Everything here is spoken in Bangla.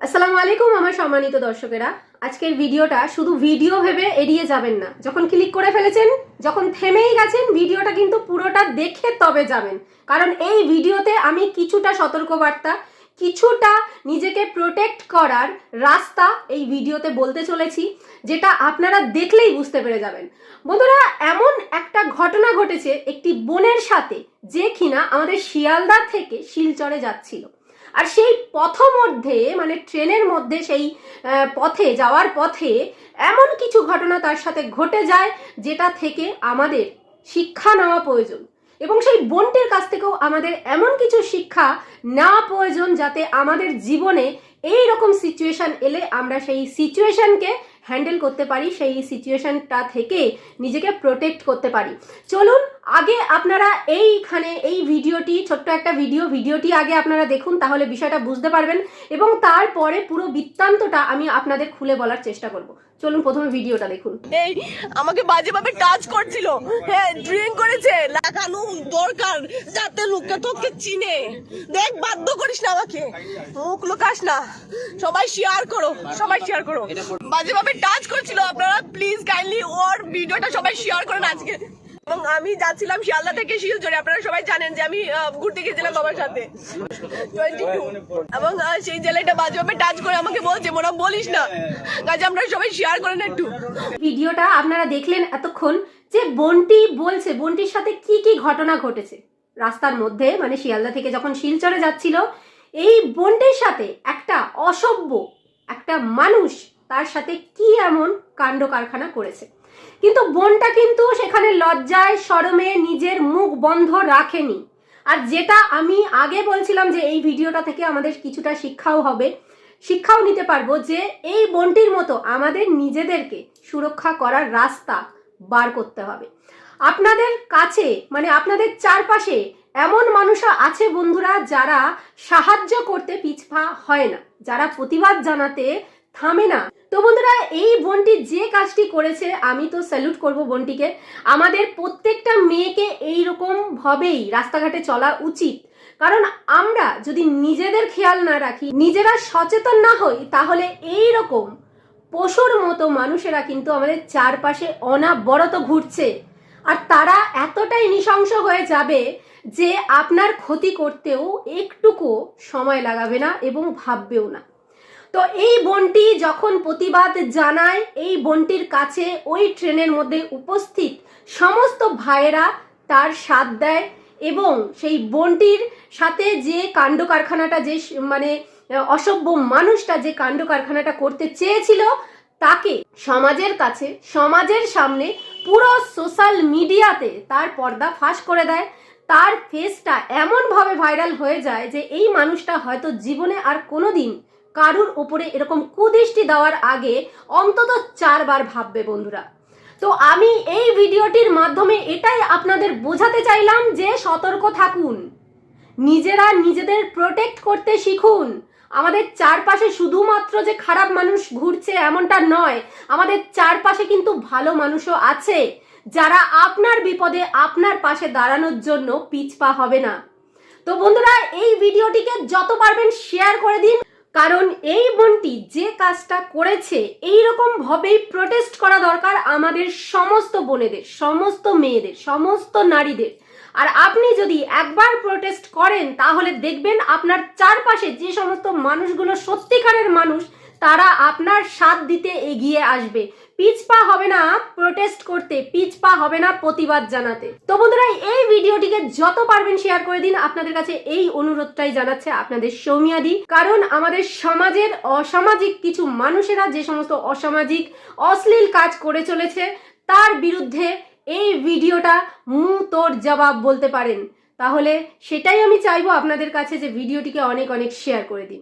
আসসালামু আলাইকুম আমার সম্মানিত দর্শকেরা। আজকের ভিডিওটা শুধু ভিডিও ভেবে এড়িয়ে যাবেন না। যখন ক্লিক করে ফেলেছেন, যখন থেমেই গেছেন, ভিডিওটা কিন্তু পুরোটা দেখে তবে যাবেন। কারণ এই ভিডিওতে আমি কিছুটা সতর্কবার্তা, কিছুটা নিজেকে প্রোটেক্ট করার রাস্তা এই ভিডিওতে বলতে চলেছি, যেটা আপনারা দেখলেই বুঝতে পেরে যাবেন। বন্ধুরা, এমন একটা ঘটনা ঘটেছে একটি বোনের সাথে, যে কিনা আমাদের শিয়ালদা থেকে শিলচরে যাচ্ছিল। আর সেই পথমধ্যে মানে ট্রেনের মধ্যে সেই পথে যাওয়ার পথে এমন কিছু ঘটনা তার সাথে ঘটে যায়, যেটা থেকে আমাদের শিক্ষা নেওয়া প্রয়োজন। এবং সেই বোনটির কাছ থেকেও আমাদের এমন কিছু শিক্ষা নেওয়া প্রয়োজন, যাতে আমাদের জীবনে এই রকম সিচুয়েশন এলে আমরা সেই সিচুয়েশনকে হ্যান্ডেল করতে পারি, সেই সিচুয়েশনটা থেকে নিজেকে প্রোটেক্ট করতে পারি। চলুন আগে আপনারা এইখানে এই ভিডিওটি, ছোট্ট একটা ভিডিওটি আগে আপনারা দেখুন, তাহলে বিষয়টা বুঝতে পারবেন এবং তারপরে পুরো বৃত্তান্তটা আমি আপনাদের খুলে বলার চেষ্টা করব। চলুন প্রথমে ভিডিওটা দেখুন। এই আমাকে বাজেভাবে টাচ করছিল, হ্যাঁ ড্রিঙ্ক করেছে, লাগানো দরকার যাতে লোকটা তোকে চিনে। দেখ, বাধ্য করিস না আমাকে, মুখ লুকাস না। সবাই শেয়ার করো, বাজেভাবে টাচ করছিল। আপনারা প্লিজ কাইন্ডলি ওর ভিডিওটা সবাই শেয়ার করেন আজকে। এবং আমি যাচ্ছিলাম শিয়ালদা থেকে শিলচরে। আপনারা সবাই জানেন যে আমি ঘুরতে গেছিলাম বাবার সাথে 22, এবং সেই জেলাটা বাজেভাবে টাচ করে আমাকে বলছে মোরা বলিস না। কাজে আপনারা সবাই শেয়ার করেন একটু। ভিডিওটা আপনারা দেখলেন এতক্ষণ, যে বোনটি বলছে বোনটির সাথে কি কি ঘটনা ঘটেছে রাস্তার মধ্যে, মানে শিয়ালদা থেকে যখন শিলচরে যাচ্ছিল। এই বোনটির সাথে একটা অসভ্য একটা মানুষ তার সাথে কি এমন কাণ্ড কারখানা করেছে, কিন্তু বোনটা কিন্তু সেখানে লজ্জায় শরমে নিজের মুখ বন্ধ রাখেনি। আর যেটা আমি আগে বলছিলাম যে এই ভিডিওটা থেকে আমাদের কিছুটা শিক্ষাও নিতে পারবো, যে এই বোনটির মতো আমাদের নিজেদেরকে সুরক্ষা করার রাস্তা বার করতে হবে। আপনাদের কাছে মানে আপনাদের চারপাশে এমন মানুষ আছে বন্ধুরা, যারা সাহায্য করতে পিছপা হয় না, যারা প্রতিবাদ জানাতে থামে না। তো বন্ধুরা, এই বোনটি যে কাজটি করেছে, আমি তো স্যালুট করব বোনটিকে। আমাদের প্রত্যেকটা মেয়েকে এইরকম ভাবেই রাস্তাঘাটে চলা উচিত। কারণ আমরা যদি নিজেদের খেয়াল না রাখি, নিজেরা সচেতন না হই, তাহলে এই রকম পশুর মতো মানুষেরা কিন্তু আমাদের চারপাশে অনাবরত ঘুরছে। আর তারা এতটাই নৃশংস হয়ে যাবে যে আপনার ক্ষতি করতেও একটুকু সময় লাগাবে না এবং ভাববেও না। তো এই বোনটি যখন প্রতিবাদ জানায়, এই বোনটির কাছে ওই ট্রেনের মধ্যে উপস্থিত সমস্ত ভাইয়েরা তার সাথ দেয়, এবং সেই বোনটির সাথে যে কাণ্ড কারখানাটা, যে মানে অসভ্য মানুষটা যে কাণ্ড কারখানাটা করতে চেয়েছিল, তাকে সমাজের কাছে, সমাজের সামনে, পুরো সোশ্যাল মিডিয়াতে তার পর্দা ফাঁস করে দেয়। তার ফেসটা এমনভাবে ভাইরাল হয়ে যায় যে এই মানুষটা হয়তো জীবনে আর কোনোদিন কারুর ওপরে এরকম কুদৃষ্টি দেওয়ার আগে অন্তত 4 বার ভাববে বন্ধুরা। তো আমি এই ভিডিওটির মাধ্যমে এটাই আপনাদের বোঝাতে চাইলাম যে সতর্ক থাকুন, নিজেরা নিজেদের প্রোটেক্ট করতে শিখুন। আমাদের চারপাশে শুধুমাত্র যে খারাপ মানুষ ঘুরছে এমনটা নয়, আমাদের চারপাশে কিন্তু ভালো মানুষও আছে, যারা আপনার বিপদে আপনার পাশে দাঁড়ানোর জন্য পিছপা হবে না। তো বন্ধুরা, এই ভিডিওটিকে যত পারবেন শেয়ার করে দিন, কারণ এই বোনটি যে কাজটা করেছে এইরকম ভাবেই প্রোটেস্ট করা দরকার আমাদের সমস্ত বোনেদের, সমস্ত মেয়েদের, সমস্ত নারীদের। আর আপনি যদি একবার প্রোটেস্ট করেন, তাহলে দেখবেন আপনার চারপাশে যে সমস্ত মানুষগুলো সত্যিকারের মানুষ, তারা আপনার সাথ দিতে এগিয়ে আসবে। পিছপা হবে না প্রোটেস্ট করতে, পিছপা হবে না প্রতিবাদ জানাতে। তো বন্ধুরা, এই ভিডিওটিকে যত পারবেন শেয়ার করে দিন। আপনাদের কাছে এই অনুরোধটাই জানাচ্ছে আপনাদের সৌমিয়াদি। কারণ আমাদের সমাজের অসামাজিক কিছু মানুষেরা যে সমস্ত অসামাজিক অশ্লীল কাজ করে চলেছে, তার বিরুদ্ধে এই ভিডিওটা মুঁহ তোর জবাব বলতে পারেন। তাহলে সেটাই আমি চাইবো আপনাদের কাছে, যে ভিডিওটিকে অনেক অনেক শেয়ার করে দিন।